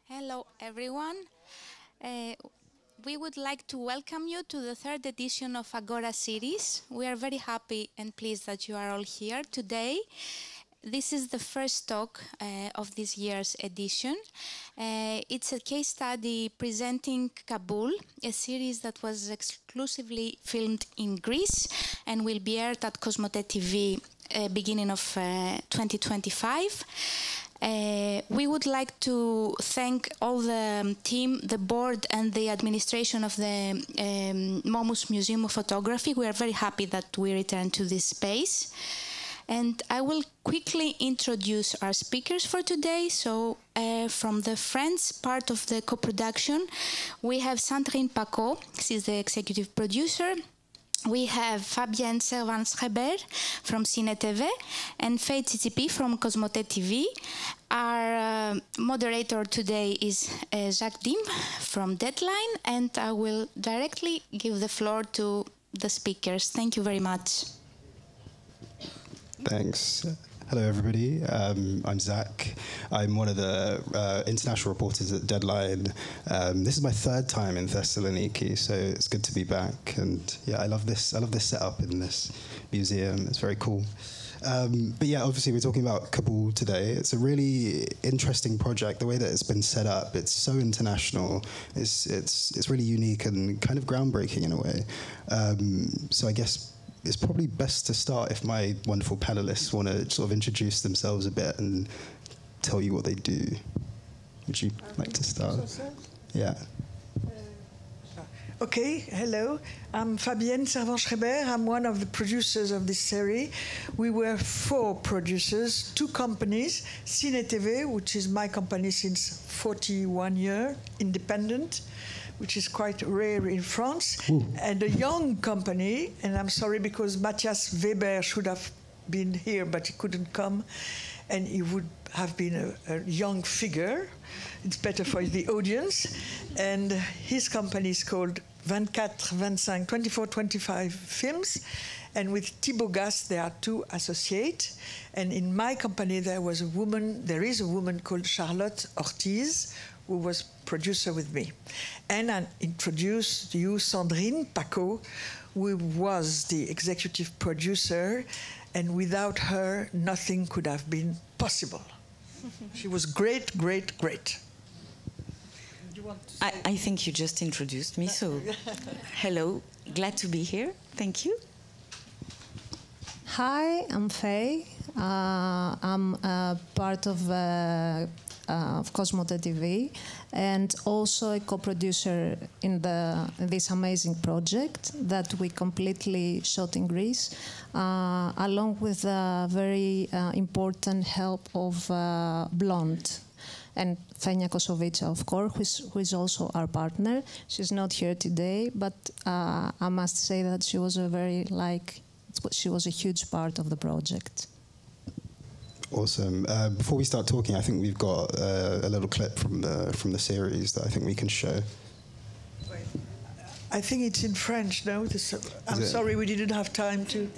Hello, everyone. We would like to welcome you to the third edition of AGORA Series. We are very happy and pleased that you are all here today. This is the first talk of this year's edition. It's a case study presenting Kabul, a series that was exclusively filmed in Greece and will be aired at COSMOTE TV beginning of 2025. We would like to thank all the team, the board and the administration of the MOMus Museum of Photography. We are very happy that we returned to this space. And I will quickly introduce our speakers for today. So from the French part of the co-production, we have Sandrine Paquot, she's the executive producer. We have Fabienne Servan-Schreiber from Cinétévé and Faye Tsitsipi from COSMOTE TV. Our moderator today is Jacques Dim from Deadline, and I will directly give the floor to the speakers. Thank you very much. Thanks. Hello, everybody. I'm Zach. I'm one of the international reporters at Deadline. This is my third time in Thessaloniki, so it's good to be back. And yeah, I love this setup in this museum. It's very cool. But yeah, obviously we're talking about Kabul today. It's a really interesting project. The way that it's been set up, it's so international. It's really unique and kind of groundbreaking in a way. So I guess it's probably best to start if my wonderful panelists want to sort of introduce themselves a bit and tell you what they do. Would you like to start? Yeah. Okay, hello. I'm Fabienne Servan-Schreiber. I'm one of the producers of this series. We were 4 producers, 2 companies, Cinétévé, which is my company since 41 years, independent, which is quite rare in France, and a young company, and I'm sorry because Matthias Weber should have been here, but he couldn't come, and he would have been a young figure. It's better for the audience. And his company is called 24-25 Films, and with Thibaut Gasse, there are 2 associates. And in my company, there is a woman called Charlotte Ortiz, who was producer with me. And I introduced you Sandrine Paquot, who was the executive producer, and without her, nothing could have been possible. She was great, great, great. I think you just introduced me, so hello, glad to be here, thank you. Hi, I'm Faye. I'm part of COSMOTE TV and also a co-producer in this amazing project that we completely shot in Greece, along with the very important help of Blonde and Fenya Kosovica, of course, who is also our partner. She's not here today, but I must say that she was she was a huge part of the project. Awesome. Before we start talking, I think we've got a little clip from the series that I think we can show. I think it's in French, no? I'm sorry, we didn't have time to.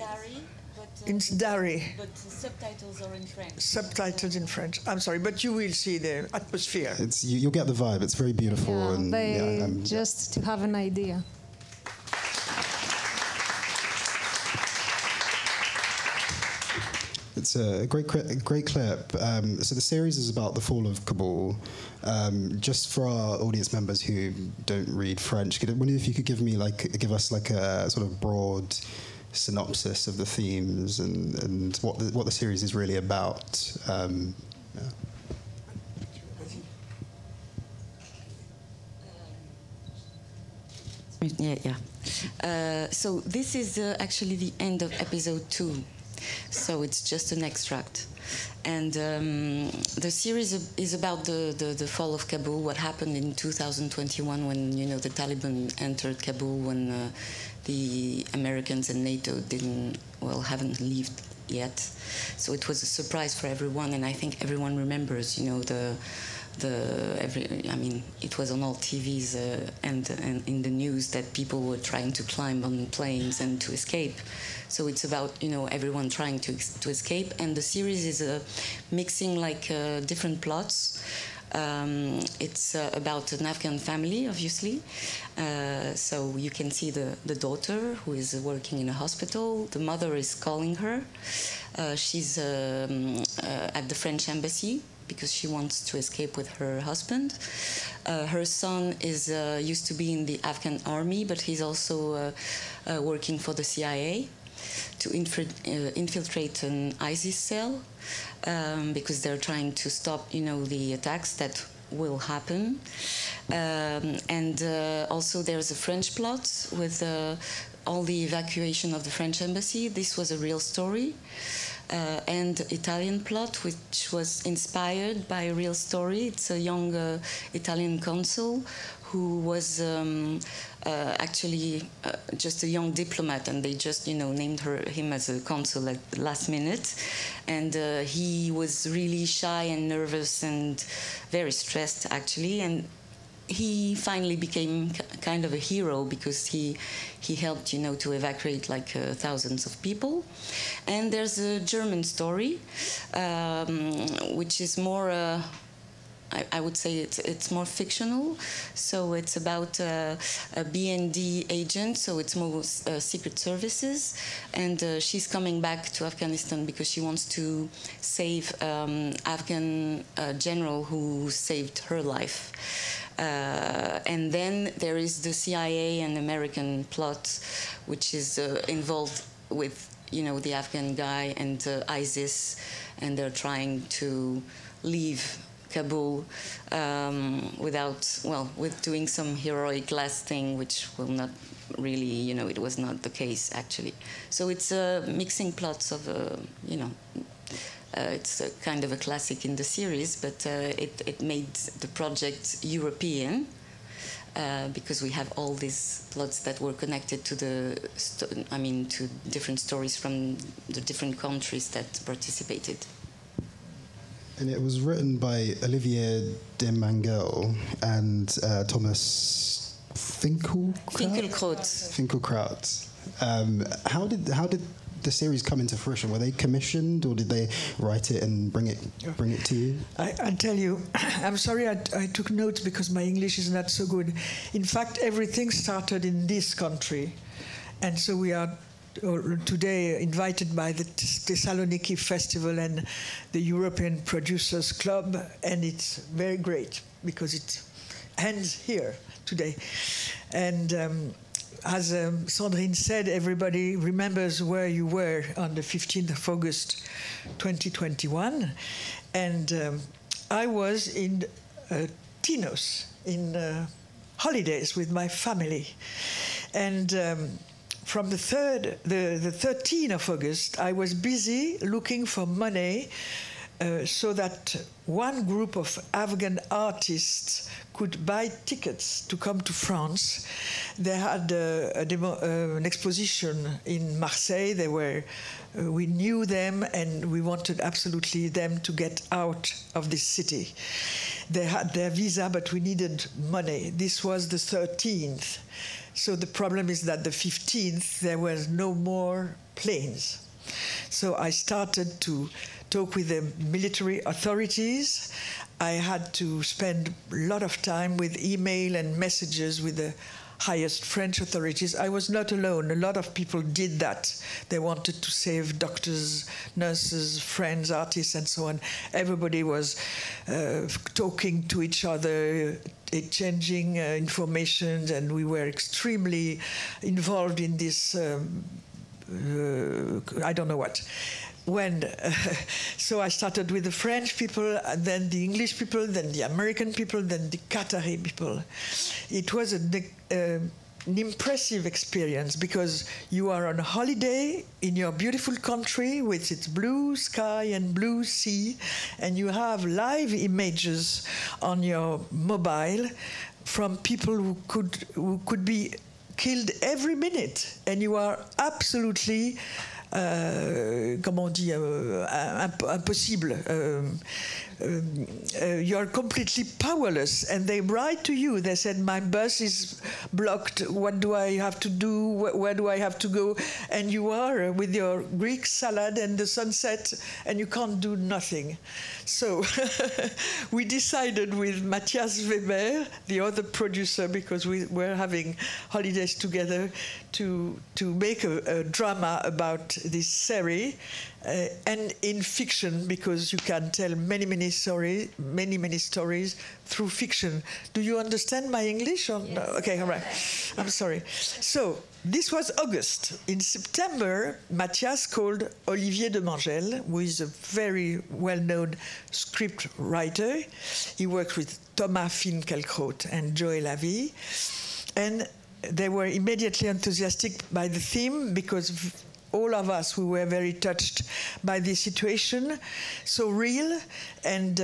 It's Dari. But the subtitles are in French. Subtitles in French. I'm sorry, but you will see the atmosphere. You'll get the vibe. It's very beautiful. Yeah, and just to have an idea. It's a great clip. So the series is about the fall of Kabul. Just for our audience members who don't read French, I wonder if you could give us a sort of broad synopsis of the themes and what the series is really about. So this is actually the end of episode 2. So it's just an extract. And the series is about the fall of Kabul, what happened in 2021 when, the Taliban entered Kabul, when the Americans and NATO haven't left yet. So it was a surprise for everyone, and I think everyone remembers, it was on all TVs and in the news that people were trying to climb on planes and to escape. So it's about everyone trying to escape, and the series is mixing different plots. It's about an Afghan family, obviously. So you can see the daughter who is working in a hospital. The mother is calling her. She's at the French embassy because she wants to escape with her husband. Her son is used to be in the Afghan army, but he's also working for the CIA to infiltrate an ISIS cell because they're trying to stop, the attacks that will happen. And also there's a French plot with all the evacuation of the French embassy. This was a real story. And Italian plot, which was inspired by a real story. It's a young Italian consul who was actually just a young diplomat, and they just, named him as a consul at the last minute. And he was really shy and nervous and very stressed, actually. And he finally became kind of a hero because he helped, to evacuate like thousands of people. And there's a German story, which is more, I would say it's more fictional. So it's about a BND agent, so it's more secret services. And she's coming back to Afghanistan because she wants to save Afghan general who saved her life. And then there is the CIA and American plot, which is involved with, the Afghan guy and ISIS, and they're trying to leave Kabul with doing some heroic last thing, which will not really, it was not the case, actually. So it's mixing plots of, it's a kind of a classic in the series, but it made the project European because we have all these plots that were connected to to different stories from the different countries that participated. And it was written by Olivier de Mangel and Thomas Finkelkraut. How did the series come into fruition? Were they commissioned, or did they write it and bring it to you? I'll tell you, I'm sorry I took notes because my English is not so good. In fact, everything started in this country. And so we are today invited by the Thessaloniki Festival and the European Producers Club, and it's very great because it ends here today. And as Sandrine said, everybody remembers where you were on the 15th of August 2021. And I was in Tinos, in holidays with my family. And from the 13th of August, I was busy looking for money so that one group of Afghan artists could buy tickets to come to France. They had an exposition in Marseille. We knew them, and we wanted absolutely them to get out of this city. They had their visa, but we needed money. This was the 13th. So the problem is that the 15th, there was no more planes. So I started to talk with the military authorities. I had to spend a lot of time with email and messages with the highest French authorities. I was not alone. A lot of people did that. They wanted to save doctors, nurses, friends, artists, and so on. Everybody was talking to each other, exchanging information, and we were extremely involved in this, I don't know what. So I started with the French people, then the English people, then the American people, then the Qatari people. It was an impressive experience because you are on a holiday in your beautiful country with its blue sky and blue sea, and you have live images on your mobile from people who could be killed every minute, and you are absolutely comment on dit, impossible. you're completely powerless. And they write to you. They said, my bus is blocked. What do I have to do? Where do I have to go? And you are with your Greek salad and the sunset, and you can't do nothing. So we decided with Matthias Weber, the other producer, because we were having holidays together, to make a drama about this series, and in fiction, because you can tell many stories through fiction. Do you understand my English? Or yes. No? Okay, all right. I'm sorry. So this was August. In September, Matthias called Olivier de Mangel, who is a very well-known script writer. He worked with Thomas Finkielkraut and Joël Lavie, and they were immediately enthusiastic by the theme, because all of us, we were very touched by the situation, so real, and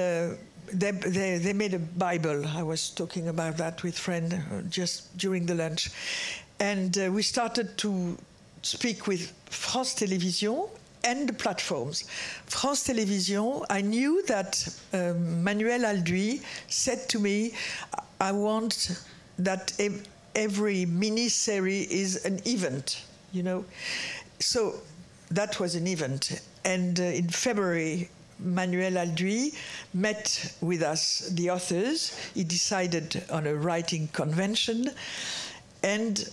they made a Bible. I was talking about that with a friend just during the lunch. And we started to speak with France Télévisions and the platforms. France Télévisions, I knew that Manuel Alduy said to me, I want that every mini-series is an event, you know. So that was an event. And in February, Manuel Alduy met with us, the authors. He decided on a writing convention. And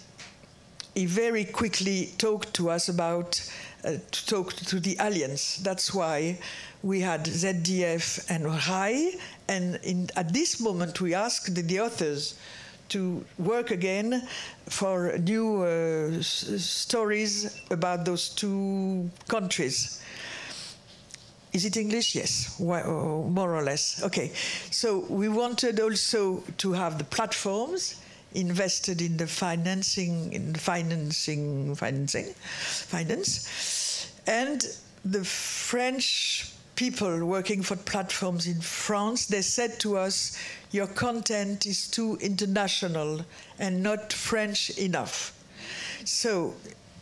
he very quickly talked to us about, to talk to the alliance. That's why we had ZDF and RAI. And at this moment, we asked the authors to work again for new stories about those two countries. Is it English? Yes, more or less. Okay, so we wanted also to have the platforms invested in the finance, and the French people working for platforms in France, they said to us, your content is too international and not French enough. So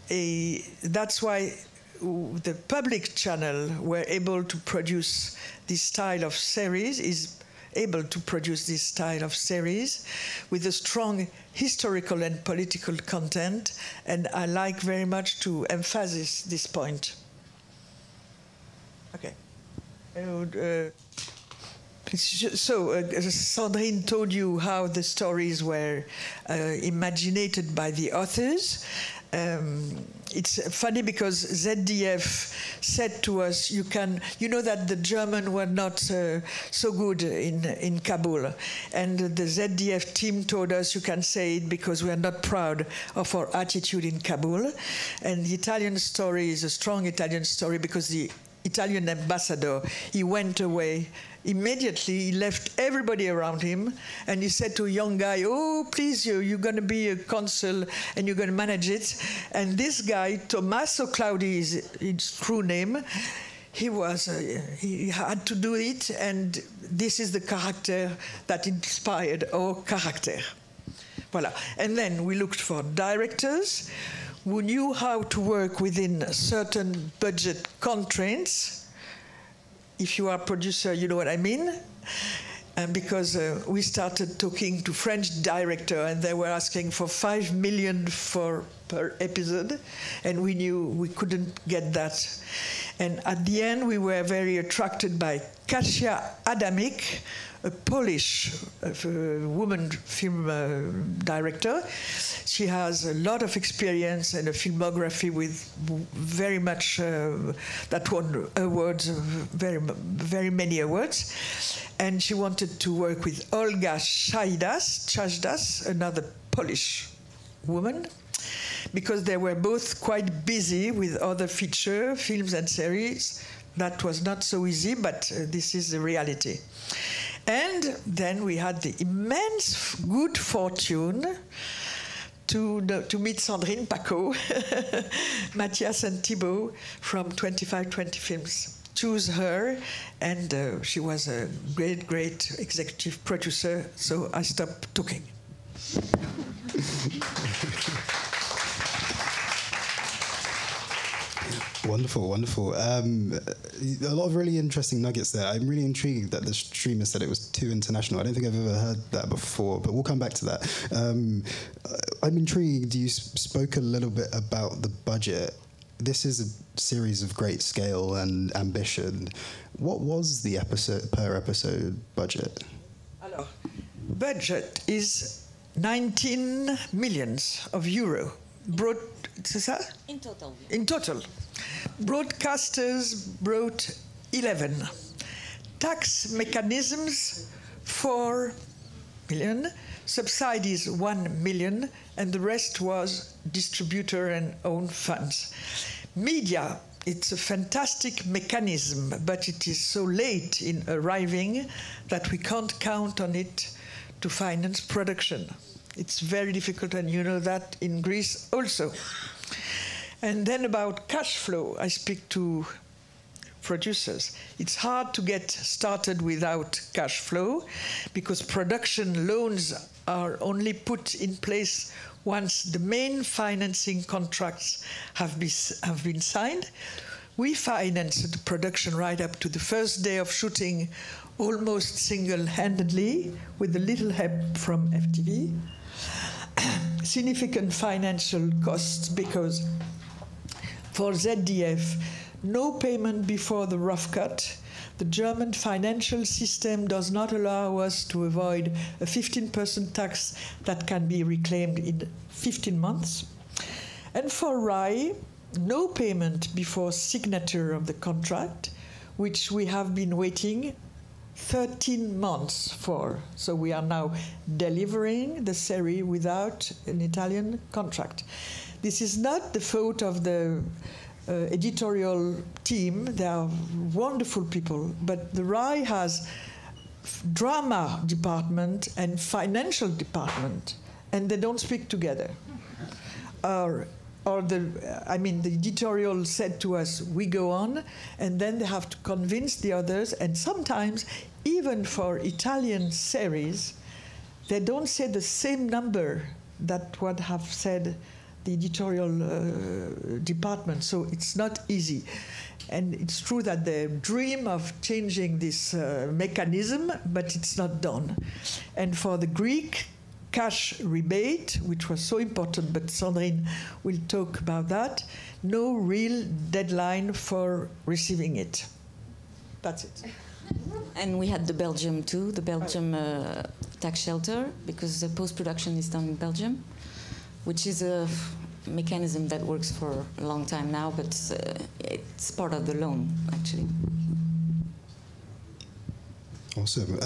that's why the public channel were able to produce this style of series, is able to produce this style of series with a strong historical and political content, and I like very much to emphasize this point. Okay. Sandrine told you how the stories were imaginated by the authors. It's funny because ZDF said to us, you know that the Germans were not so good in Kabul. And the ZDF team told us, you can say it because we are not proud of our attitude in Kabul. And the Italian story is a strong Italian story because the Italian ambassador, he went away immediately. He left everybody around him, and he said to a young guy, oh, please, you're going to be a consul and you're going to manage it. And this guy, Tommaso Claudi is his true name, he had to do it, and this is the character that inspired our character. Voilà. And then we looked for directors who knew how to work within certain budget constraints. If you are a producer, you know what I mean. And because we started talking to French director, and they were asking for 5 million per episode, and we knew we couldn't get that. And at the end, we were very attracted by Kasia Adamik, a Polish woman film director. She has a lot of experience and a filmography with very much that won awards, very many awards. And she wanted to work with Olga Chajdas, another Polish woman, because they were both quite busy with other feature films and series. That was not so easy, but this is the reality. And then we had the immense good fortune to meet Sandrine Paquot, Matthias and Thibault from 2520 Films. Choose her, and she was a great, great executive producer, so I stopped talking. Wonderful, wonderful. A lot of really interesting nuggets there. I'm really intrigued that the streamer said it was too international. I don't think I've ever heard that before, but we'll come back to that. I'm intrigued. You spoke a little bit about the budget. This is a series of great scale and ambition. What was the per episode budget? Alors, budget is 19 millions of euro. C'est ça? In total. In total. Broadcasters brought 11. Tax mechanisms 4 million. Subsidies 1 million. And the rest was distributor and own funds. Media, it's a fantastic mechanism, but it is so late in arriving that we can't count on it to finance production. It's very difficult, and you know that in Greece also. And then about cash flow, I speak to producers. It's hard to get started without cash flow because production loans are only put in place once the main financing contracts have been signed. We financed the production right up to the first day of shooting almost single-handedly with a little help from FTV. Significant financial costs because for ZDF, no payment before the rough cut. The German financial system does not allow us to avoid a 15% tax that can be reclaimed in 15 months. And for RAI, no payment before signature of the contract, which we have been waiting 13 months for. So we are now delivering the series without an Italian contract. This is not the fault of the editorial team. They are wonderful people, but the RAI has drama department and financial department, and they don't speak together. The editorial said to us, we go on, and then they have to convince the others, and sometimes, even for Italian series, they don't say the same number that what have said the editorial department, so it's not easy. And it's true that they dream of changing this mechanism, but it's not done. And for the Greek cash rebate, which was so important, but Sandrine will talk about that, no real deadline for receiving it. That's it. And we had the Belgium too, the Belgium tax shelter, because the post-production is done in Belgium, which is a mechanism that works for a long time now, but it's part of the loan, actually. Awesome.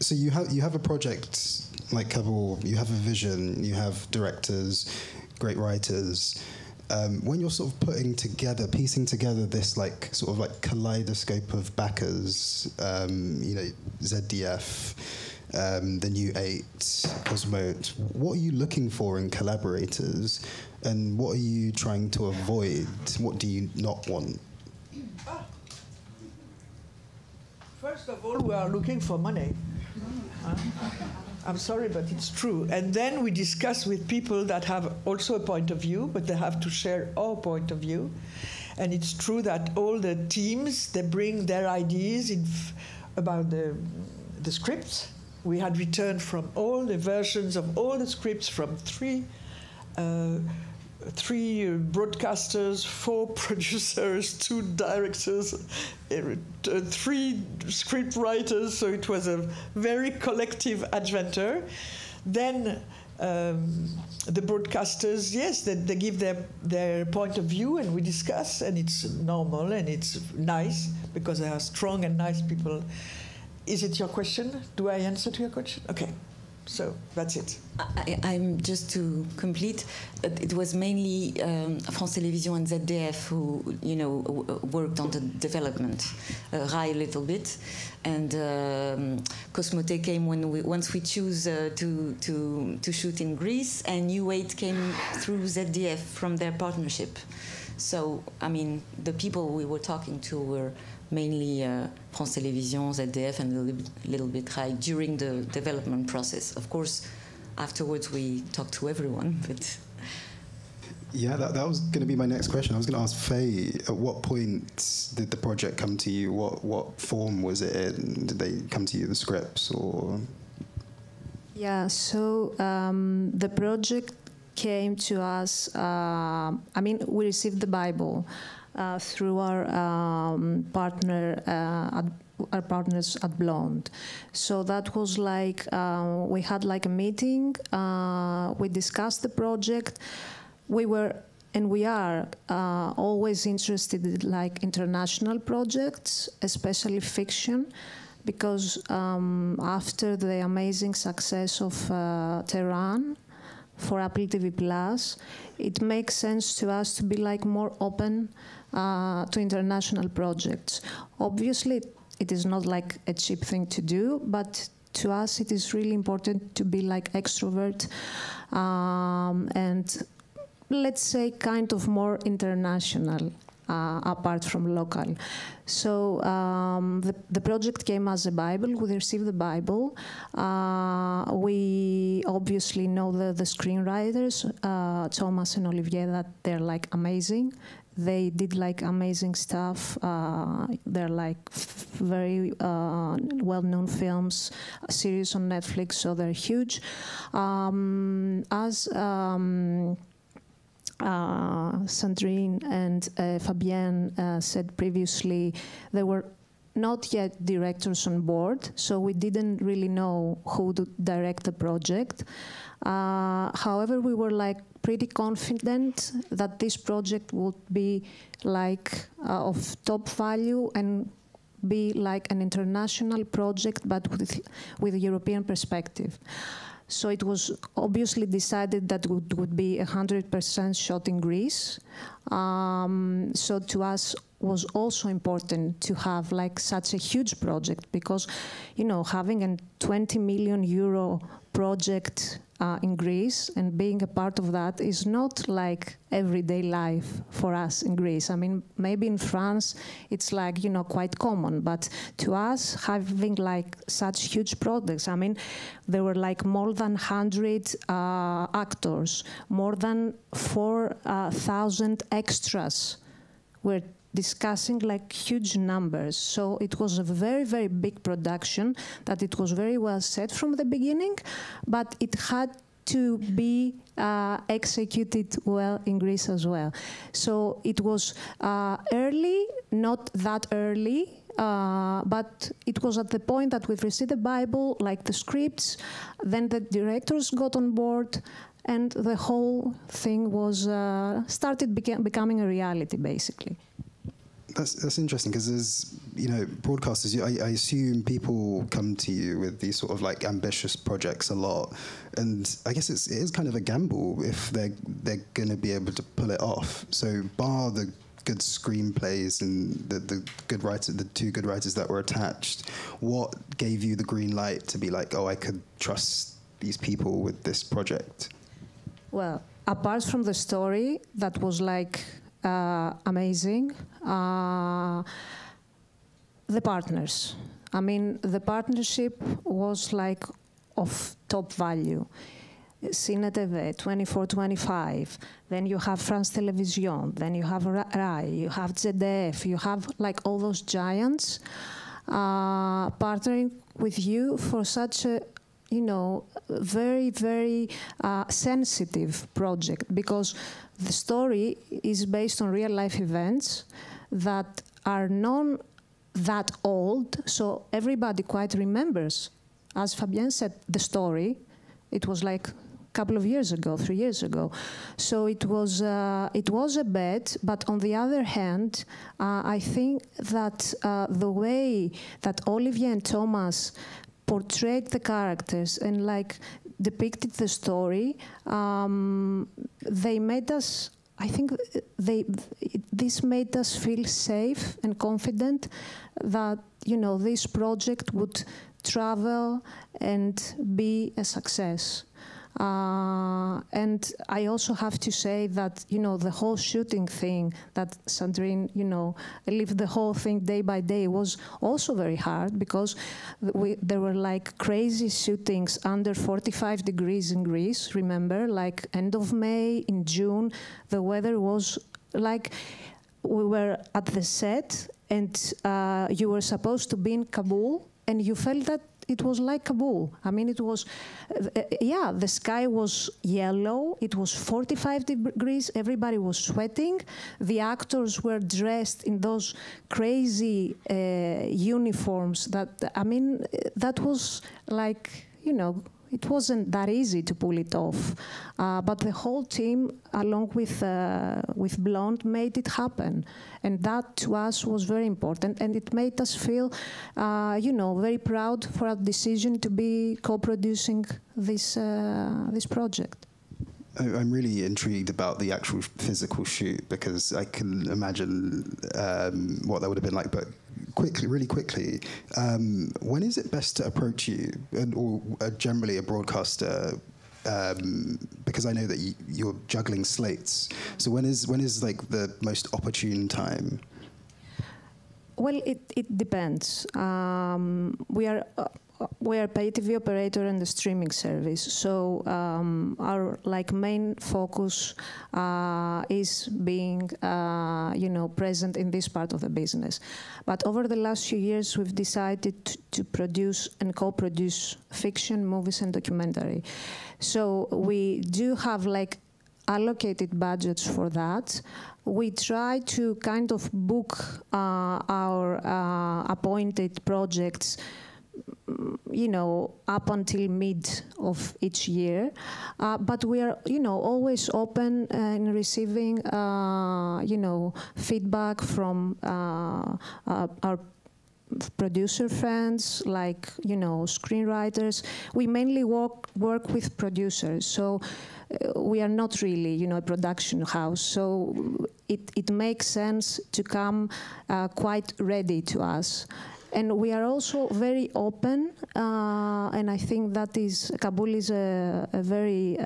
So you have a project like Kabul, you have a vision, you have directors, great writers. When you're sort of piecing together this sort of kaleidoscope of backers, ZDF, the New 8, COSMOTE, what are you looking for in collaborators, and what are you trying to avoid? What do you not want? First of all, we are looking for money. I'm sorry, but it's true. And then we discuss with people that have also a point of view, but they have to share our point of view. And it's true that all the teams, they bring their ideas about the scripts. We had returned from all the versions of all the scripts from three broadcasters, 4 producers, 2 directors, 3 script writers, so it was a very collective adventure. Then the broadcasters, yes, they give their point of view, and we discuss, and it's normal, and it's nice, because they are strong and nice people. Is it your question? Do I answer to your question? Okay. So that's it. I'm just to complete. It was mainly France Télévisions and ZDF who, worked on the development. RAI a little bit, and COSMOTE came once we choose to shoot in Greece, and U8 came through ZDF from their partnership. So the people we were talking to were mainly France Télévisions, ZDF, and a little bit RAI during the development process. Of course, afterwards we talked to everyone, but... Yeah, that was going to be my next question. I was going to ask Faye, at what point did the project come to you? What form was it in? Did they come to you, the scripts, or? Yeah, so the project came to us, I mean, we received the Bible through our partners at Blonde. So that was like, we had like a meeting, we discussed the project. We were, and we are, always interested in like international projects, especially fiction, because after the amazing success of Tehran for Apple TV+, it makes sense to us to be like more open to international projects. Obviously, it is not like a cheap thing to do, but to us it is really important to be like extrovert and let's say kind of more international apart from local. So the project came as a Bible. We received the Bible. We obviously know the screenwriters, Thomas and Olivier, that they're like amazing. They did like amazing stuff. They're like very well-known films, a series on Netflix, so they're huge. As Sandrine and Fabienne said previously, there were not yet directors on board, so we didn't really know who to direct the project. However, we were like pretty confident that this project would be like of top value and be like an international project, but with a European perspective. So it was obviously decided that it would be 100% shot in Greece. So to us was also important to have like such a huge project because, you know, having a 20 million euro project in Greece and being a part of that is not like everyday life for us in Greece. I mean, maybe in France it's like, you know, quite common, but to us having like such huge projects, I mean, there were like more than 100 actors, more than 4,000 extras were discussing like huge numbers. So it was a very, very big production that it was very well set from the beginning, but it had to be executed well in Greece as well. So it was early, not that early, but it was at the point that we've received the Bible, like the scripts, then the directors got on board, and the whole thing was started becoming a reality, basically. That's interesting because there's, you know, broadcasters, I assume people come to you with these sort of like ambitious projects a lot, and I guess it is kind of a gamble if they're going to be able to pull it off. So bar the good screenplays and the good writers, the two good writers that were attached, what gave you the green light to be like, oh, I could trust these people with this project? Well, apart from the story that was like amazing, the partners. I mean, the partnership was like of top value. Cinétévé, 24/25, then you have France Télévisions, then you have RAI, you have ZDF, you have like all those giants partnering with you for such a, you know, very, very sensitive project, because the story is based on real life events that are not that old, so everybody quite remembers. As Fabienne said, the story, it was like a couple of years ago, 3 years ago. So it was a bet, but on the other hand, I think that the way that Olivier and Thomas portrayed the characters and like depicted the story, they made us, I think this made us feel safe and confident that, you know, this project would travel and be a success. And I also have to say that, you know, the whole shooting thing that Sandrine, you know, lived the whole thing day by day was also very hard, because there were like crazy shootings under 45 degrees in Greece, remember, like end of May, in June, the weather was like, we were at the set and you were supposed to be in Kabul, and you felt that it was like Kabul. I mean, it was, yeah, the sky was yellow, it was 45 degrees, everybody was sweating, the actors were dressed in those crazy uniforms that, I mean, that was like, you know, it wasn't that easy to pull it off. But the whole team, along with Blonde, made it happen. And that, to us, was very important. And it made us feel, you know, very proud for our decision to be co-producing this project. I'm really intrigued about the actual physical shoot, because I can imagine what that would have been like. But really quickly, when is it best to approach you, or generally a broadcaster? Because I know that you're juggling slates. So when is like the most opportune time? Well, it depends. We are a pay TV operator and a streaming service, so our main focus is being present in this part of the business. But over the last few years, we've decided to produce and co-produce fiction, movies, and documentary. So we do have allocated budgets for that. We try to kind of book our appointed projects, up until mid of each year, but we are, always open in receiving, feedback from our producer friends, screenwriters. We mainly work with producers, so we are not really, a production house. So it makes sense to come quite ready to us. And we are also very open, and I think that Kabul is a very,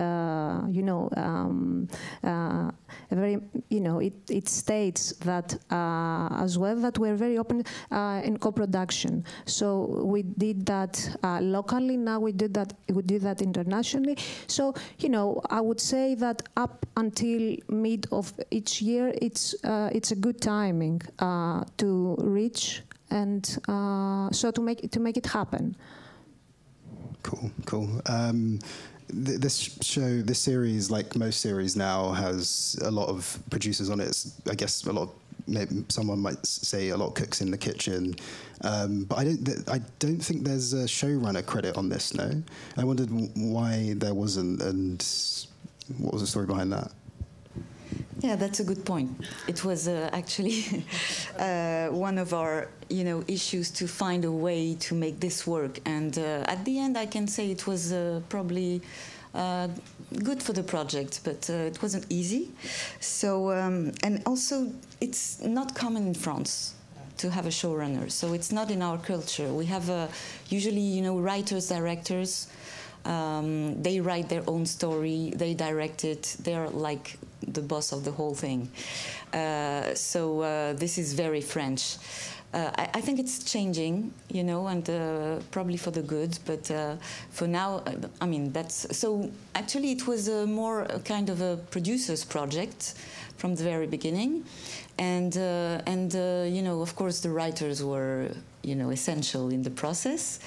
it states that as well, that we're very open in co-production. So we did that locally. Now we do that internationally. So I would say that up until mid of each year, it's a good timing to reach. And so to make it happen. Cool. This series, like most series now, has a lot of producers on it. I guess someone might say a lot of cooks in the kitchen, but I don't think there's a showrunner credit on this. No, I wondered why there wasn't, and what was the story behind that? Yeah, that's a good point. It was actually one of our, issues to find a way to make this work. And at the end, I can say it was probably good for the project, but it wasn't easy. So, and also, it's not common in France to have a showrunner. So it's not in our culture. We have usually, writers, directors. They write their own story. They direct it. They're like the boss of the whole thing. So this is very French. I think it's changing, and probably for the good. But for now, that's... So actually it was more a kind of a producer's project from the very beginning. And of course, the writers were, essential in the process.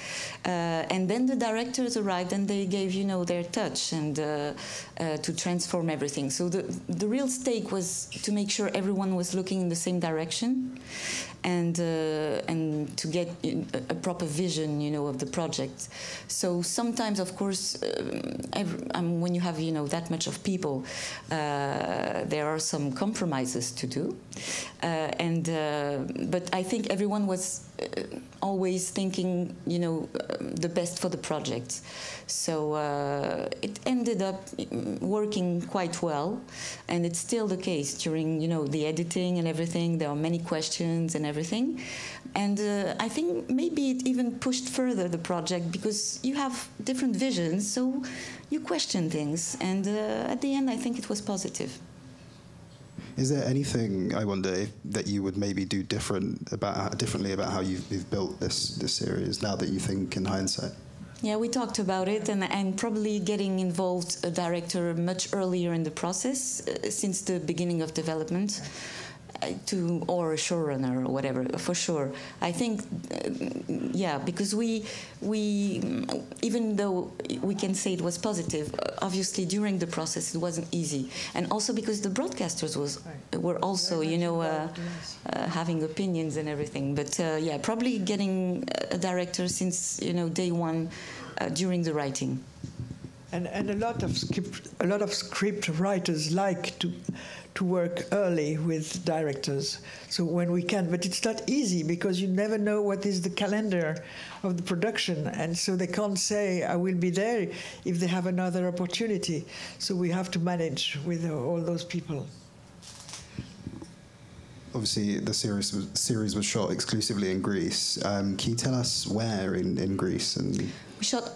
And then the directors arrived and they gave, their touch and to transform everything. So the real stake was to make sure everyone was looking in the same direction and to get a proper vision, of the project. So sometimes, of course, when you have, that much of people, there are some compromises to do. But I think everyone was always thinking, the best for the project. So it ended up working quite well, and it's still the case during, the editing and everything. There are many questions and everything, and I think maybe it even pushed further the project because you have different visions, so you question things, and at the end, I think it was positive. Is there anything, I wonder, that you would maybe do differently about how you've built this series now that you think in hindsight? Yeah, we talked about it, and probably getting involved a director much earlier in the process, since the beginning of development, or a showrunner or whatever, for sure. I think, yeah, because we even though we can say it was positive, obviously during the process it wasn't easy, and also because the broadcasters were also, having opinions and everything. But yeah, probably getting a director since day one during the writing. And a lot of script writers like to work early with directors, so when we can, but it's not easy because you never know what is the calendar of the production, and so they can't say I will be there if they have another opportunity. So we have to manage with all those people. Obviously, the series was shot exclusively in Greece. Can you tell us where in Greece? And we shot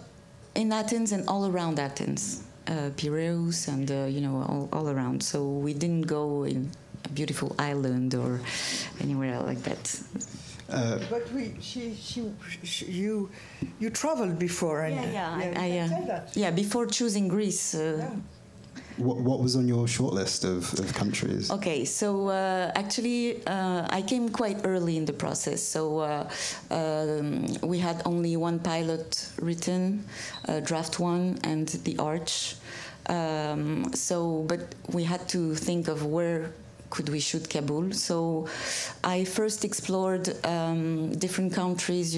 in Athens and all around Athens. Piraeus and all around. So we didn't go in a beautiful island or anywhere like that. But you traveled before, and before choosing Greece. What was on your shortlist of countries? Okay, so actually I came quite early in the process. So we had only one pilot written, draft one, and the arch. But we had to think of where could we shoot Kabul. So I first explored different countries,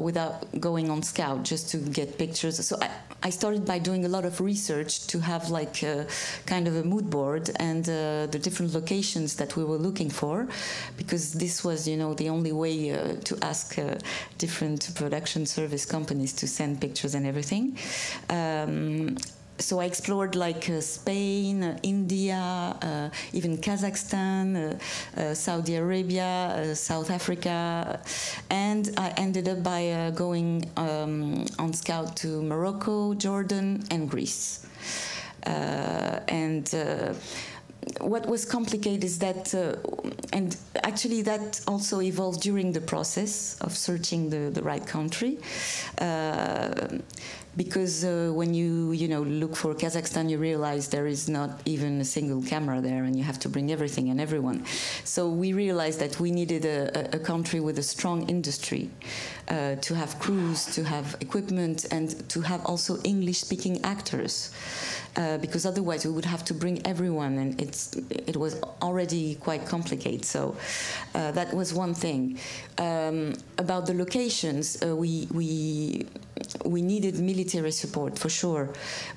without going on scout, just to get pictures. So I started by doing a lot of research to have like a kind of a mood board and the different locations that we were looking for, because this was, the only way to ask different production service companies to send pictures and everything. So I explored like Spain, India, even Kazakhstan, Saudi Arabia, South Africa, and I ended up by going on scout to Morocco, Jordan, and Greece. What was complicated is that, and actually that also evolved during the process of searching the right country. Because when you look for Kazakhstan, you realize there is not even a single camera there, and you have to bring everything and everyone. So we realized that we needed a country with a strong industry, to have crews, to have equipment, and to have also English-speaking actors. Because otherwise we would have to bring everyone, and it was already quite complicated. So that was one thing. About the locations, we needed military support for sure.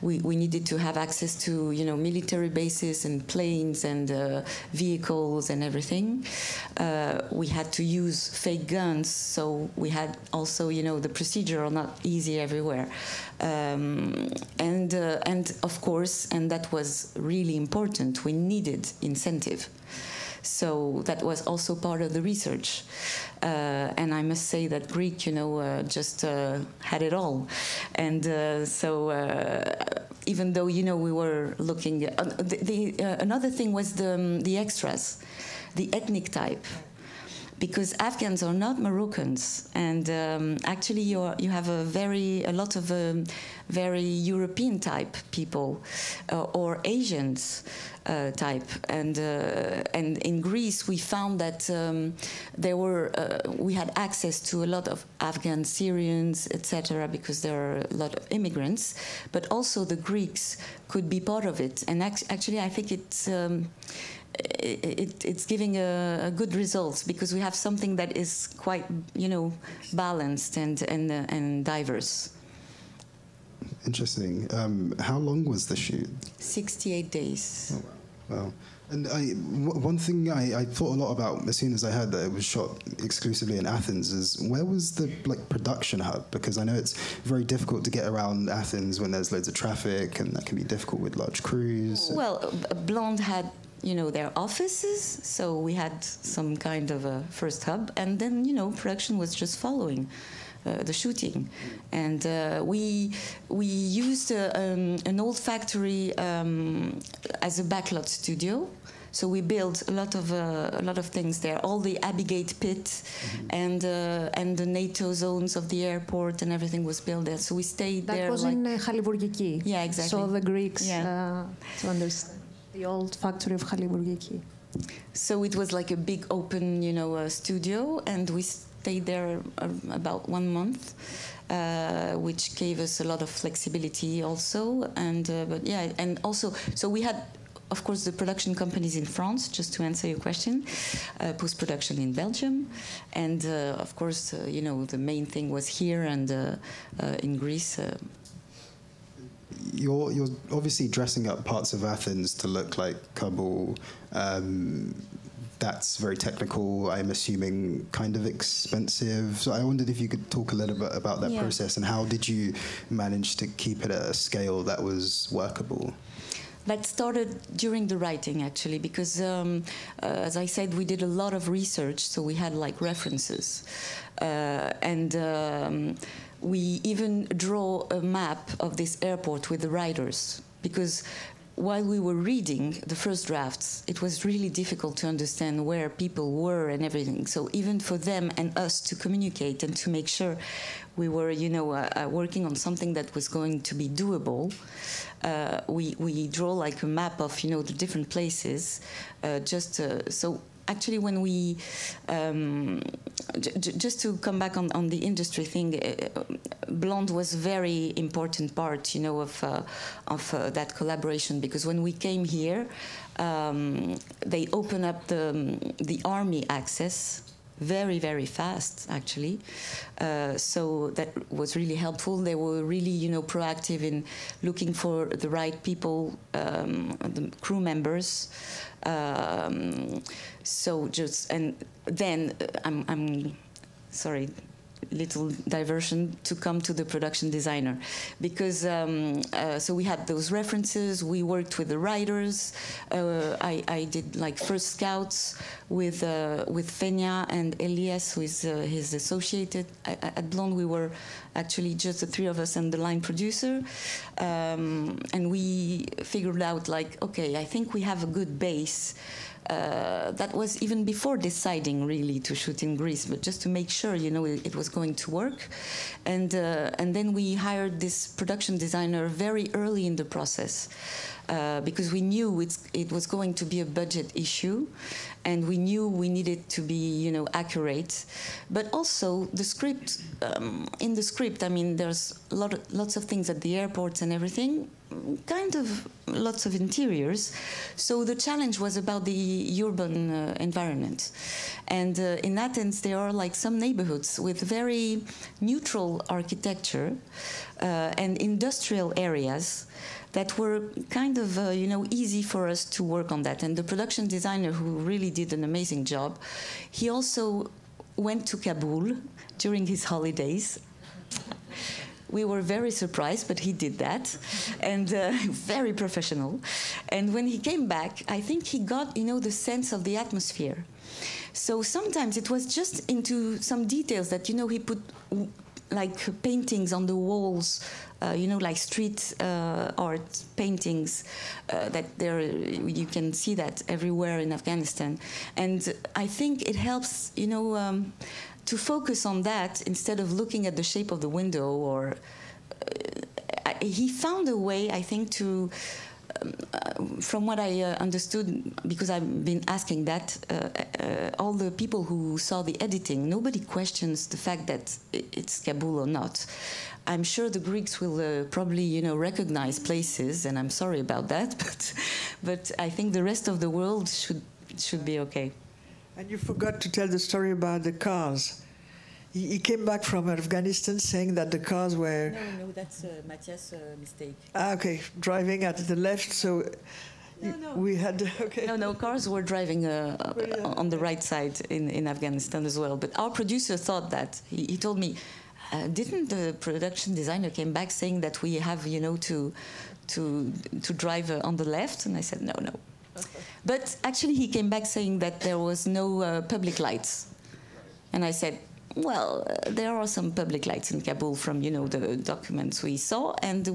We needed to have access to military bases and planes and vehicles and everything. We had to use fake guns, so we had also the procedure are not easy everywhere. And of course, and that was really important, we needed incentive. So that was also part of the research. And I must say that Greek, just had it all. And even though, we were looking... another thing was the extras, the ethnic type. Because Afghans are not Moroccans, and actually you have a lot of very European type people, or Asians type, and in Greece we found that we had access to a lot of Afghan Syrians, etc., because there are a lot of immigrants, but also the Greeks could be part of it, and actually I think it's giving a good results, because we have something that is quite, balanced and diverse. Interesting. How long was the shoot? 68 days. Oh, wow. Well, and one thing I thought a lot about as soon as I heard that it was shot exclusively in Athens is where was the production hub? Because I know it's very difficult to get around Athens when there's loads of traffic, and that can be difficult with large crews. Well, Blonde had their offices, so we had some kind of a first hub, and then production was just following the shooting, and we used an old factory as a backlot studio. So we built a lot of things there. All the Abbey Gate pit and the NATO zones of the airport and everything was built there. So we stayed there. That was in Chalibourgiki. Yeah, exactly. So the Greeks to understand the old factory of Chalibourgiki. So it was like a big open, studio, and we stayed there about 1 month, which gave us a lot of flexibility also. And and also, so we had, of course, the production companies in France, just to answer your question, post-production in Belgium, and of course, the main thing was here and in Greece. You're obviously dressing up parts of Athens to look like Kabul. That's very technical, I'm assuming kind of expensive. So I wondered if you could talk a little bit about that process, and how did you manage to keep it at a scale that was workable? That started during the writing, actually, because, as I said, we did a lot of research, so we had references. We even draw a map of this airport with the writers, because while we were reading the first drafts, it was really difficult to understand where people were and everything. So even for them and us to communicate and to make sure we were, working on something that was going to be doable, we draw a map of, the different places, so. Actually, when we, just to come back on the industry thing, Blonde was a very important part, of that collaboration, because when we came here, they opened up the army access very, very fast, actually. So that was really helpful. They were really, proactive in looking for the right people, the crew members. So just, and then I'm sorry, little diversion to come to the production designer, because so we had those references. We worked with the writers. I did first scouts with Fenya and Elias, who is his associate at Blonde. We were actually just the three of us and the line producer, and we figured out okay, I think we have a good base. That was even before deciding really to shoot in Greece, but just to make sure, it was going to work. And then we hired this production designer very early in the process, because we knew it was going to be a budget issue, and we knew we needed to be, accurate. But also the script, in the script, I mean, there's lots of things at the airports and everything, kind of lots of interiors. So the challenge was about the urban environment. And in Athens, there are some neighborhoods with very neutral architecture and industrial areas that were kind of, easy for us to work on that. And the production designer, who really did an amazing job, he also went to Kabul during his holidays. We were very surprised, but he did that, and very professional. And when he came back, I think he got, the sense of the atmosphere. So sometimes it was just into some details that, he put paintings on the walls, street art paintings that you can see that everywhere in Afghanistan. And I think it helps, to focus on that instead of looking at the shape of the window. Or he found a way, I think, to, from what I understood, because I've been asking that, all the people who saw the editing, nobody questions the fact that it's Kabul or not. I'm sure the Greeks will probably, recognize places, and I'm sorry about that, but I think the rest of the world should be okay. And you forgot to tell the story about the cars. He came back from Afghanistan saying that the cars were... No, that's Matthias' mistake. Okay, driving at the left, so We had, okay. No, cars were driving on the right side in Afghanistan as well. But our producer thought that. He told me, didn't the production designer came back saying that we have, to drive on the left? And I said, no. But actually he came back saying that there was no public lights. And I said, well, there are some public lights in Kabul from, the documents we saw, and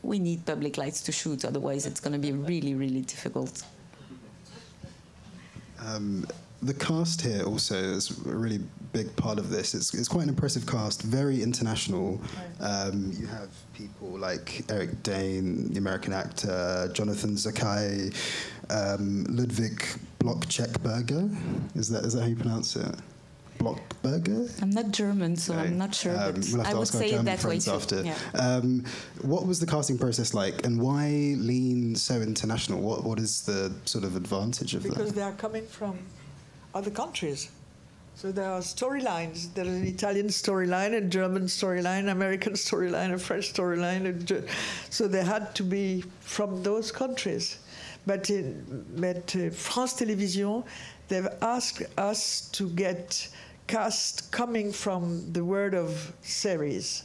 we need public lights to shoot, otherwise it's going to be really, really difficult. The cast here also is a really big part of this. It's quite an impressive cast, very international. You have people like Eric Dane, the American actor, Jonathan Zakai, Ludwig Block-Checkberger. Is that how you pronounce it? Blockberger? I'm not German, so I'm not sure, but we'll have to I would ask our say it German that way friends too. after. Yeah. What was the casting process like, and why lean so international? What is the sort of advantage of that? Because they are coming from other countries. So there are storylines. There is an Italian storyline, a German storyline, American storyline, a French storyline. So they had to be from those countries. But France Télévisions, they've asked us to get cast coming from the world of series.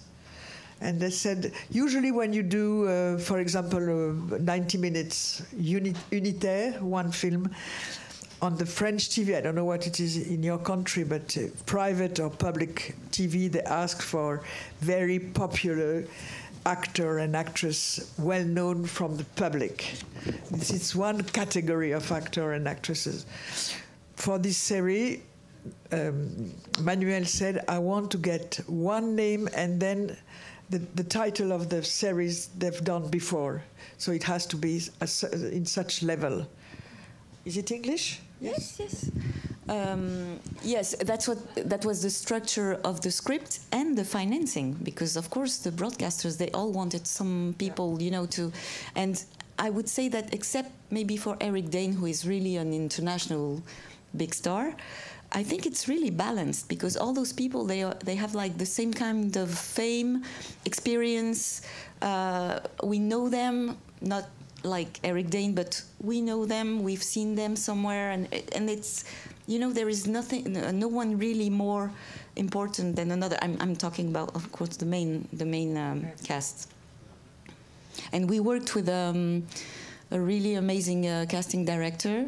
And they said, usually when you do, for example, 90 minutes unitaire, one film, on the French TV, I don't know what it is in your country, but private or public TV, they ask for very popular actor and actress well known from the public. It's one category of actor and actresses. For this series, Manuel said, I want to get one name and then the title of the series they've done before. So it has to be in such level. Is it English? Yes. Yes, that was the structure of the script and the financing, because of course the broadcasters, they all wanted some people, to, and I would say that except maybe for Eric Dane, who is really an international big star, I think it's really balanced, because all those people, they have like the same kind of fame, experience. We know them, not like Eric Dane, but we know them, we've seen them somewhere, and it's, there is no one really more important than another. I'm talking about, of course, the main cast. And we worked with a really amazing casting director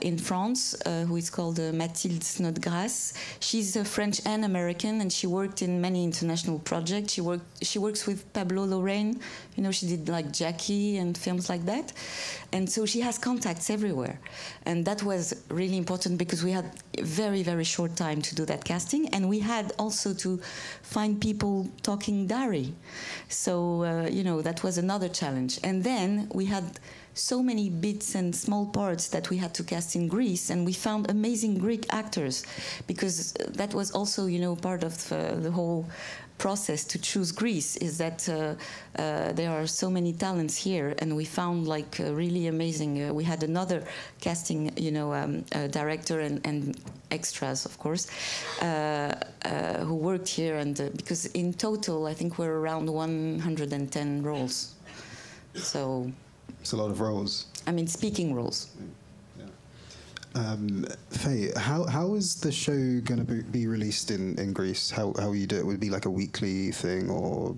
in France, who is called Mathilde Snodgrass. She's French and American, and she worked in many international projects. She works with Pablo Larraín. She did like Jackie and films like that. And so she has contacts everywhere. And that was really important, because we had a very, very short time to do that casting. And we had also to find people talking Dari. So, that was another challenge. And then we had so many bits and small parts that we had to cast in Greece, and we found amazing Greek actors, because that was also, part of the whole process to choose Greece, is that there are so many talents here, and we found like really amazing. We had another casting, director and extras, of course, who worked here, and because in total, I think we're around 110 roles. So it's a lot of roles. I mean, speaking roles. Faye, how is the show going to be released in Greece? How will you do it? Would it be like a weekly thing, or?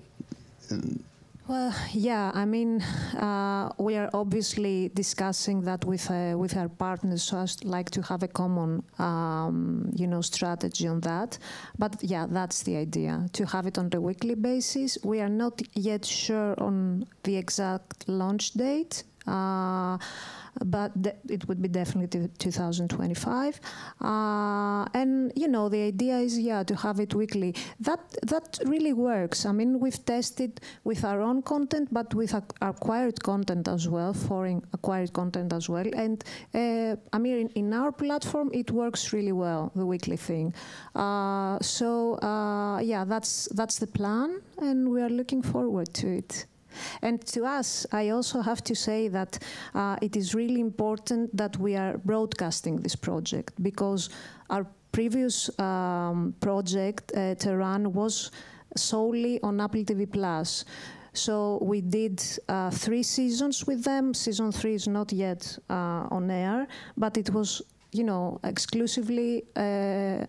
Well, yeah. I mean, we are obviously discussing that with our partners, so I'd like to have a common, strategy on that. But yeah, that's the idea, to have it on a weekly basis. We are not yet sure on the exact launch date. But it would be definitely 2025. And, the idea is, to have it weekly. That really works. I mean, we've tested with our own content, but with acquired content as well, foreign acquired content as well. And, in our platform, it works really well, the weekly thing. That's the plan, and we are looking forward to it. And to us, I also have to say that it is really important that we are broadcasting this project, because our previous project, Tehran, was solely on Apple TV+. So we did 3 seasons with them. Season 3 is not yet on air, but it was, exclusively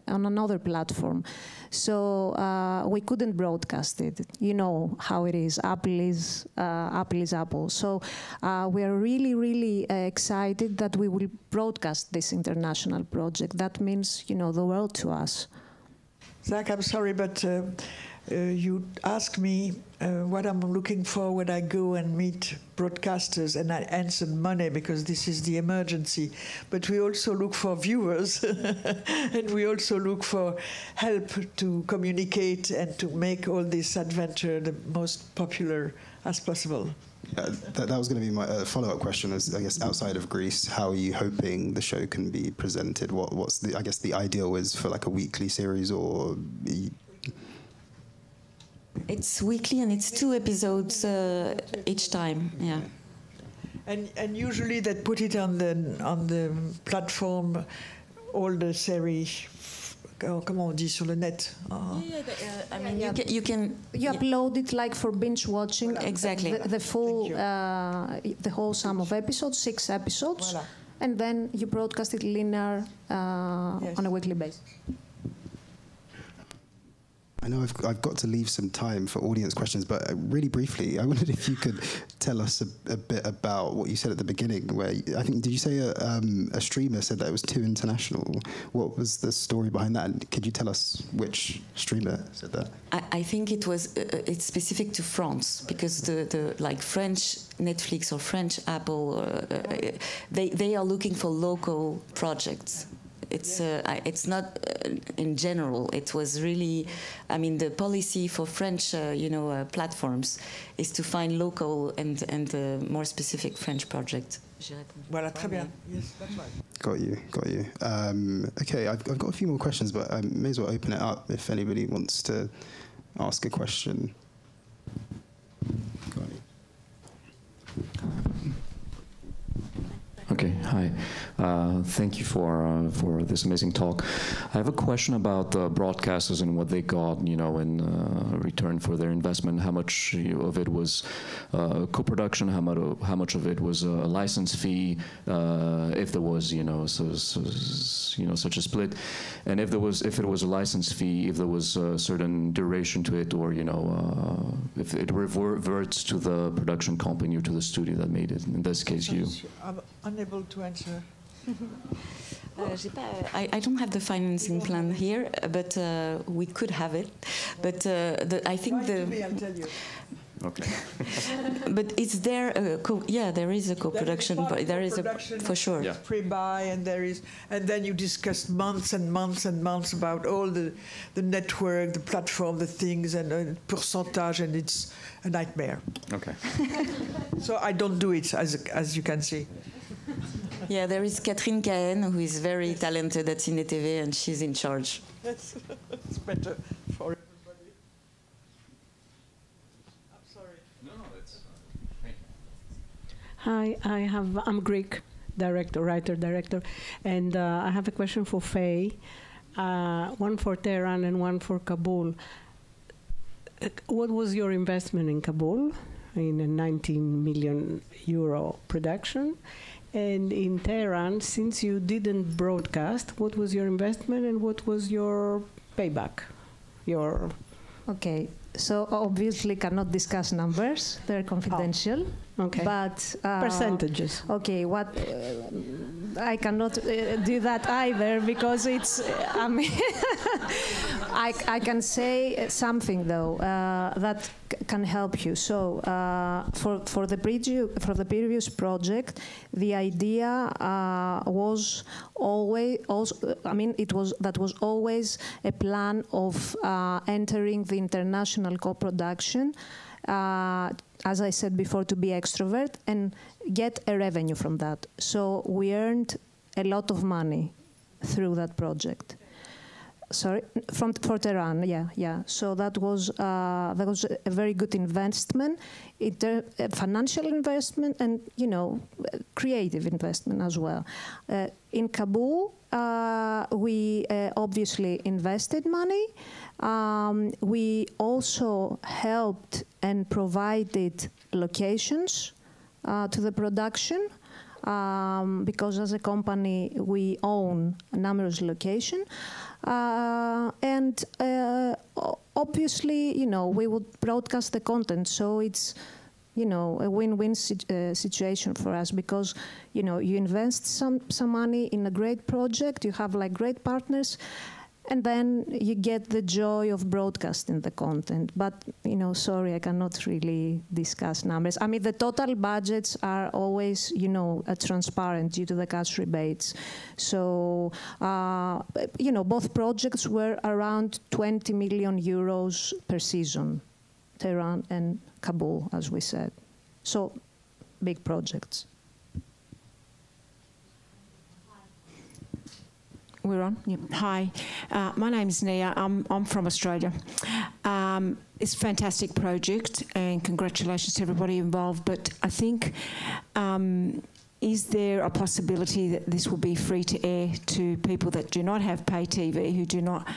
on another platform. So we couldn't broadcast it. You know how it is. Apple is Apple. So we are really, really excited that we will broadcast this international project. That means, the world to us. Zach, I'm sorry, but you asked me what I'm looking for when I go and meet broadcasters, and I answered money because this is the emergency. But we also look for viewers, and we also look for help to communicate and to make all this adventure the most popular as possible. That was going to be my follow-up question. Is, I guess, outside of Greece, how are you hoping the show can be presented? What's the, I guess, the ideal is for like a weekly series, or? It's weekly, and it's 2 episodes each time. Yeah. And usually they put it on the platform, all the series. Comment on dit sur le net? I mean, you can upload it like for binge watching. Exactly. The full, the whole sum of episodes, 6 episodes, Voilà. And then you broadcast it linear on a weekly basis. I know I've got to leave some time for audience questions, but really briefly, I wondered if you could tell us a bit about what you said at the beginning, where I think, did you say a streamer said that it was too international? What was the story behind that? And could you tell us which streamer said that? I think it was it's specific to France, because the like French Netflix or French Apple, they are looking for local projects. It's not in general. It was really, I mean, the policy for French, platforms is to find local and more specific French projects. Voilà, très bien. Yes, that's right. Got you. Okay, I've got a few more questions, but I may as well open it up if anybody wants to ask a question. Got it. Okay, hi. Thank you for this amazing talk. I have a question about broadcasters and what they got, in return for their investment. How much of it was co-production? How much of it was a license fee? If there was, such a split, and if it was a license fee, if there was a certain duration to it, or if it reverts to the production company or to the studio that made it. In this case, you. I'm unable to answer. I don't have the financing plan here, but we could have it. But I think I'll tell you. Okay. But is there there is a co-production, but there is for sure. Yeah. Pre-buy, and then you discuss months and months and months about all the network, the platform, the things, and percentage, and it's a nightmare. Okay. So I don't do it, as you can see. Yeah, there is Catherine Cahen, who is very talented at Cinétévé, and she's in charge. It's better for everybody. I'm sorry. No, it's thank you. Hi, I'm Greek writer, director, and I have a question for Faye, one for Tehran and one for Kabul. What was your investment in Kabul in a 19 million euro production? And in Tehran, since you didn't broadcast, what was your investment and what was your payback? Okay, so obviously cannot discuss numbers; they're confidential. Oh, okay. But percentages. Okay, what I cannot do that either, because it's. I mean, I can say something though that can help you. So for the previous project, the idea was always that was always a plan of entering the international co-production. As I said before, to be extrovert and get a revenue from that. So we earned a lot of money through that project. Sorry, for Tehran, yeah. So that was a very good investment, financial investment, and creative investment as well. In Kabul, we obviously invested money. We also helped and provided locations to the production. Because as a company, we own numerous locations. And obviously, we would broadcast the content. So it's, a win-win situation for us because, you invest some money in a great project, you have great partners, and then you get the joy of broadcasting the content. But, sorry, I cannot really discuss numbers. I mean, the total budgets are always, transparent due to the cash rebates. So, both projects were around 20 million euros per season, Tehran and Kabul, as we said. So, big projects. We're on? Yep. Hi, my name's Nia. I'm from Australia. It's a fantastic project, and congratulations to everybody involved. But I think, is there a possibility that this will be free to air to people that do not have pay TV, who do not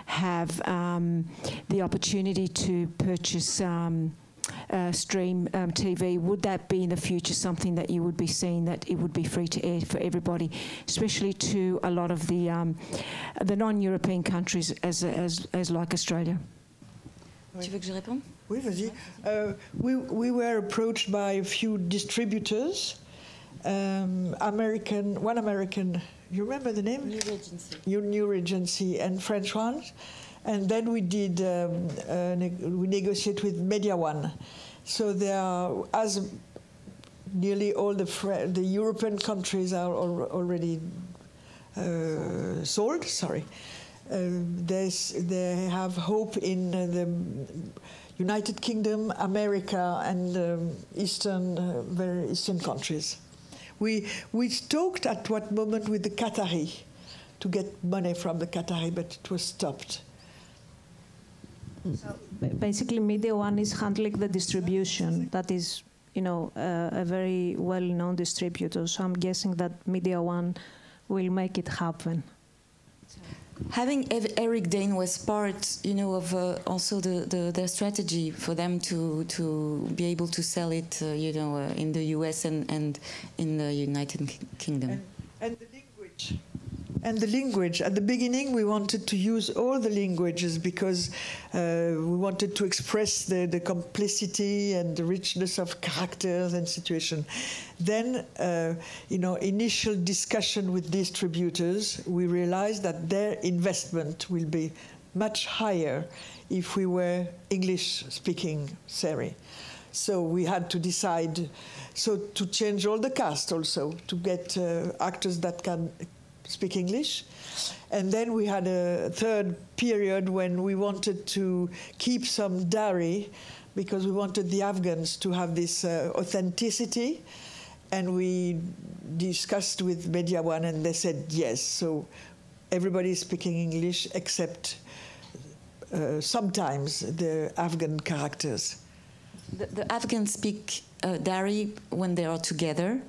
have the opportunity to purchase stream TV? Would that be in the future something that you would be seeing, that it would be free to air for everybody, especially to a lot of the non-European countries as like Australia? Tu veux que je réponde? Oui, vas-y. We were approached by a few distributors, one American, you remember the name? New Regency. New Regency, and French ones. And then we did, we negotiate with Media One. So there are, as nearly all the European countries are already sold, they have hope in the United Kingdom, America, and very eastern countries. We talked at what moment with the Qatari to get money from the Qatari, but it was stopped. So basically, Media One is handling the distribution. That is, a very well-known distributor. So I'm guessing that Media One will make it happen. Having Eric Dane was part, of also their strategy for them to be able to sell it, in the US and in the United Kingdom. And the language. And the language. At the beginning, we wanted to use all the languages because we wanted to express the complexity and the richness of characters and situation. Then, initial discussion with distributors, we realized that their investment will be much higher if we were English-speaking series. So we had to decide, to change all the cast also, to get actors that can speak English. And then we had a third period when we wanted to keep some dowry because we wanted the Afghans to have this authenticity. And we discussed with Media One and they said yes. So everybody is speaking English except sometimes the Afghan characters. The Afghans speak Dari when they are together.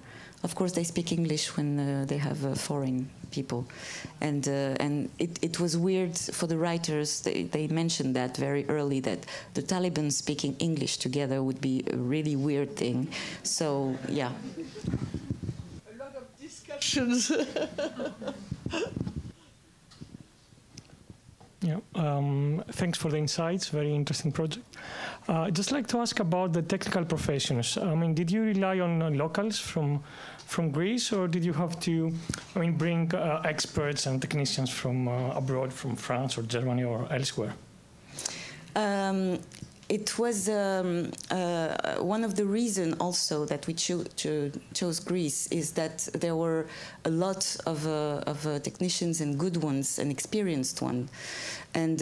Of course, they speak English when they have foreign people, and it was weird for the writers. They mentioned that very early, that the Taliban speaking English together would be a really weird thing. So yeah, a lot of discussions. Yeah, thanks for the insights. Very interesting project. I'd just like to ask about the technical professions. I mean, did you rely on locals from Greece, or did you have to, bring experts and technicians from abroad, from France or Germany or elsewhere? it was one of the reasons also that we chose Greece is that there were a lot of technicians and good ones and experienced ones. And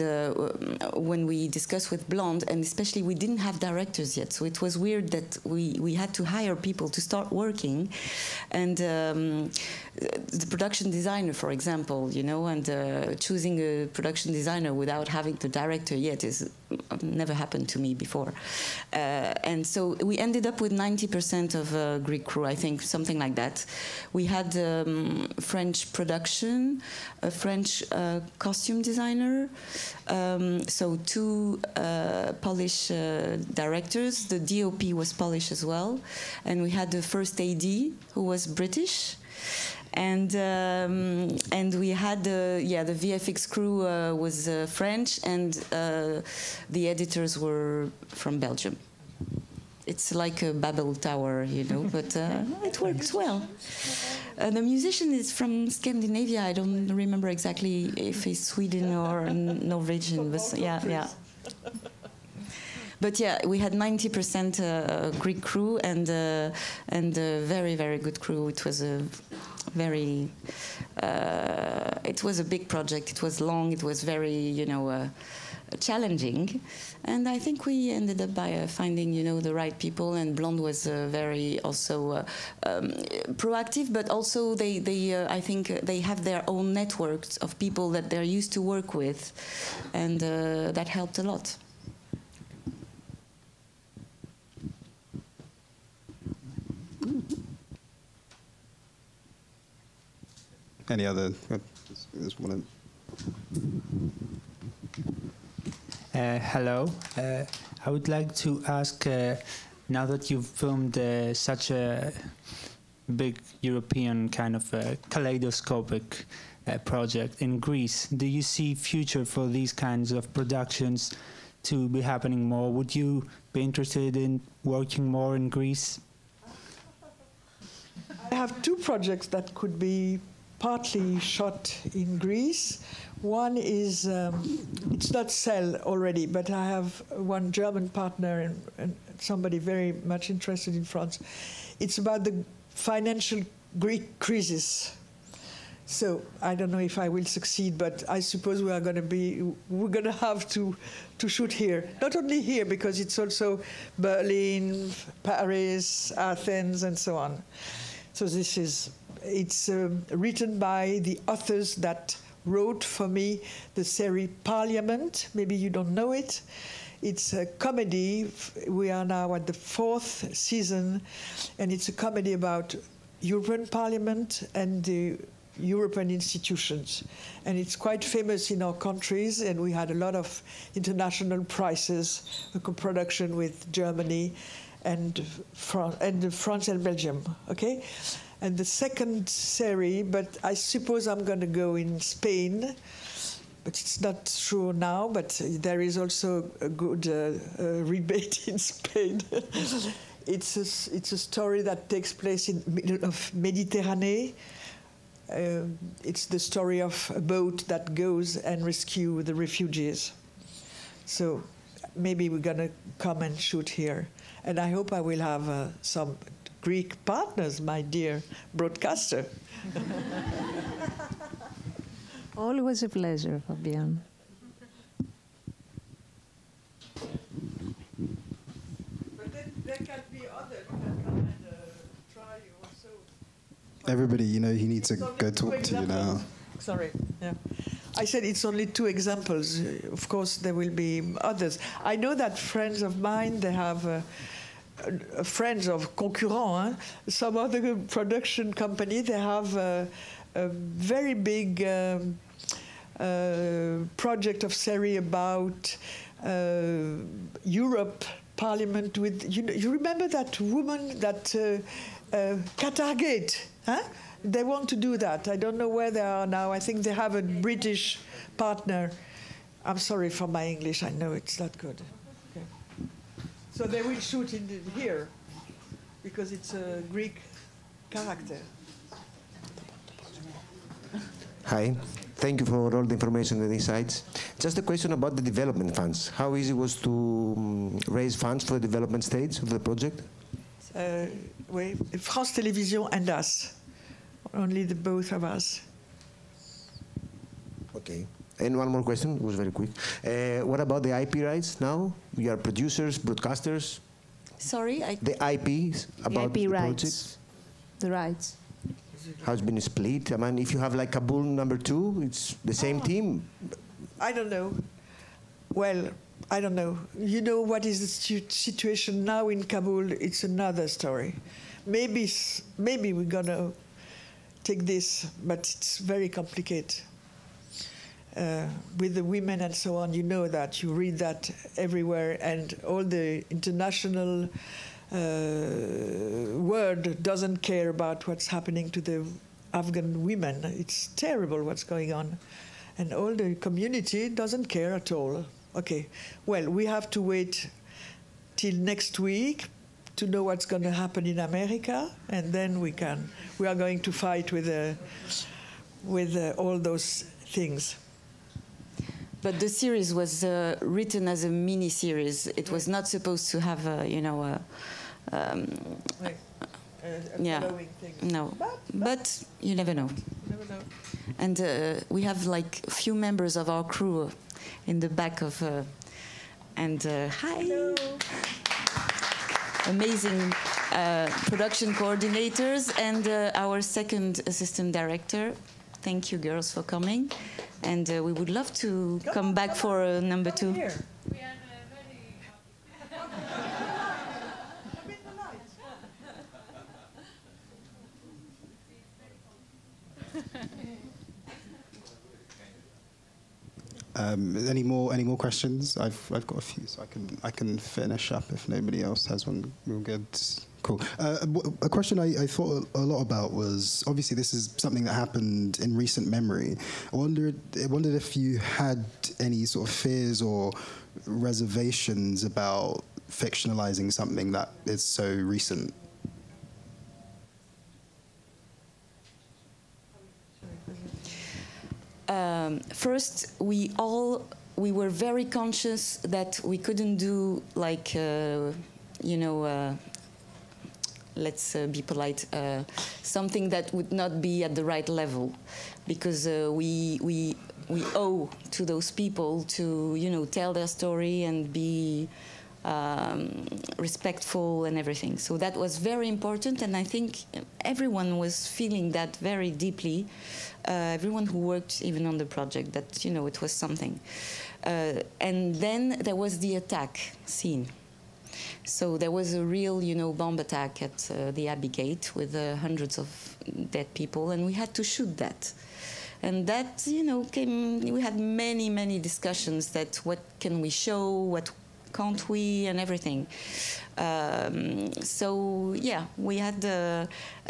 when we discussed with Blonde, and especially we didn't have directors yet, so it was weird that we had to hire people to start working. And the production designer, for example, you know, and choosing a production designer without having the director yet is never happened to me before. And so we ended up with 90% of Greek crew, I think, something like that. We had French production, a French costume designer, so 2 Polish directors. The DOP was Polish as well. And we had the first AD, who was British. And we had the VFX crew was French, and the editors were from Belgium. It's like a Babel Tower, you know, but it works well. The musician is from Scandinavia. I don't remember exactly if he's Sweden or Norwegian, but yeah. But yeah, we had 90% Greek crew and a very, very good crew. It was a very, it was a big project. It was long. It was very, you know, challenging. And I think we ended up by finding, you know, the right people. And Blonde was very also proactive, but also I think they have their own networks of people that they're used to work with, and that helped a lot. Any other? There's one. Hello. I would like to ask, now that you've filmed such a big European kind of kaleidoscopic project in Greece, do you see future for these kinds of productions to be happening more? Would you be interested in working more in Greece? I have 2 projects that could be partly shot in Greece. One is, it's not Cell already, but I have one German partner and somebody very much interested in France. It's about the financial Greek crisis. So I don't know if I will succeed, but I suppose we're going to have to shoot here. Not only here, because it's also Berlin, Paris, Athens, and so on. So it's written by the authors that wrote for me the series Parliament. Maybe you don't know it. It's a comedy. We are now at the 4th season, and it's a comedy about European Parliament and the European institutions. And it's quite famous in our countries, and we had a lot of international prizes, a co-production with Germany and France and Belgium, okay? And the second series, but I suppose I'm going to go in Spain, but it's not sure now, but there is also a good rebate in Spain. It's a story that takes place in the middle of Mediterranean. It's the story of a boat that goes and rescue the refugees. So maybe we're going to come and shoot here. And I hope I will have some Greek partners, my dear broadcaster. Always a pleasure, Fabienne. But there can be others who can come and try also. Everybody, you know, you need to go talk to you now. Sorry, yeah. I said it's only 2 examples. Of course, there will be others. I know that friends of mine, they have friends of concurrents, some other production company, they have a very big project of series about Europe Parliament with, you remember that woman, that Qatargate, huh? They want to do that. I don't know where they are now. I think they have a British partner. I'm sorry for my English. I know it's not good. Okay. So they will shoot here because it's a Greek character. Hi, thank you for all the information and insights. Just a question about the development funds. How easy was to raise funds for the development stage of the project? France Télévisions and us, only the both of us. Okay. And one more question, it was very quick. What about the IP rights now? You are producers, broadcasters? Sorry? The IPs about the rights. project? The rights. How's been split? I mean, if you have like Kabul #2, it's the same team? I don't know. Well, I don't know. You know what is the situation now in Kabul? It's another story. Maybe we're going to take this, but it's very complicated. With the women and so on, you know that. You read that everywhere, and all the international world doesn't care about what's happening to the Afghan women. It's terrible what's going on. And all the community doesn't care at all. Okay, well, we have to wait till next week to know what's going to happen in America, and then we are going to fight with all those things. But the series was written as a mini-series. It was not supposed to have a, following thing. No, but you never know. And we have like a few members of our crew in the back of, hi. Hello. Amazing production coordinators and our second assistant director. Thank you, girls, for coming. And we would love to come back for #2. Here. Any more questions? I've got a few, so I can finish up if nobody else has one. We're good. Cool. A question I thought a lot about was, obviously this is something that happened in recent memory. I wondered if you had any sort of fears or reservations about fictionalizing something that is so recent. First, we were very conscious that we couldn't do like, let's be polite, something that would not be at the right level, because we owe to those people to tell their story and be respectful and everything. So that was very important, and I think everyone was feeling that very deeply. Everyone who worked even on the project, that it was something. And then there was the attack scene. So there was a real, bomb attack at the Abbey Gate with hundreds of dead people, and we had to shoot that. And that, we had many, many discussions that what can we show, what can't we, and everything. So yeah, we had,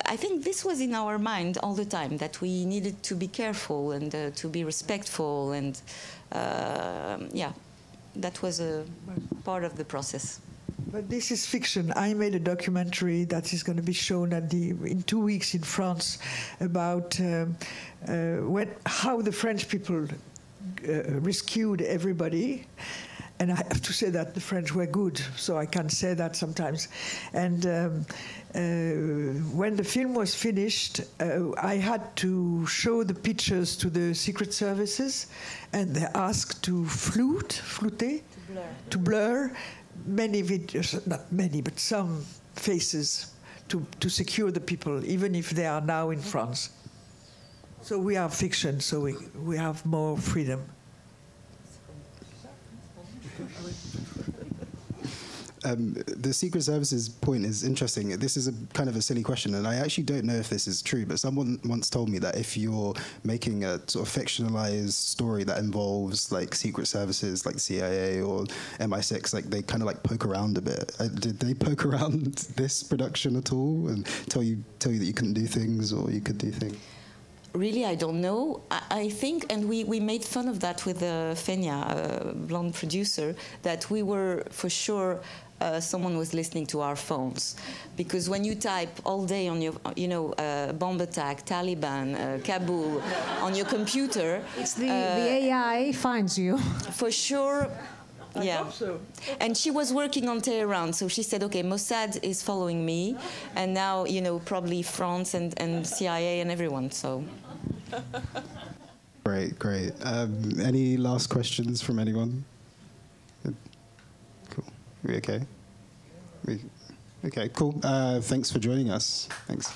I think this was in our mind all the time, that we needed to be careful and to be respectful, and yeah, that was a part of the process. But this is fiction. I made a documentary that is going to be shown in 2 weeks in France about how the French people rescued everybody. And I have to say that the French were good, so I can say that sometimes. And when the film was finished, I had to show the pictures to the secret services, and they asked to blur many videos, not many, but some faces to secure the people, even if they are now in France. So we are fiction, so we have more freedom. The Secret Service's point is interesting. This is a kind of a silly question, and I actually don't know if this is true, but someone once told me that if you're making a sort of fictionalized story that involves like secret services like CIA or MI6, like they kind of like poke around a bit. Did they poke around this production at all and tell you that you couldn't do things or you could do things? Really, I don't know. I think, and we made fun of that with Fenya, a blonde producer, that we were for sure someone was listening to our phones. Because when you type all day on your, bomb attack, Taliban, Kabul, on your computer... It's the AI finds you. For sure. Yeah. I hope so. And she was working on Tehran, so she said, okay, Mossad is following me, and now, probably France and CIA and everyone, so... Great, great. Any last questions from anyone? Cool. We okay? Okay, cool. Thanks for joining us. Thanks.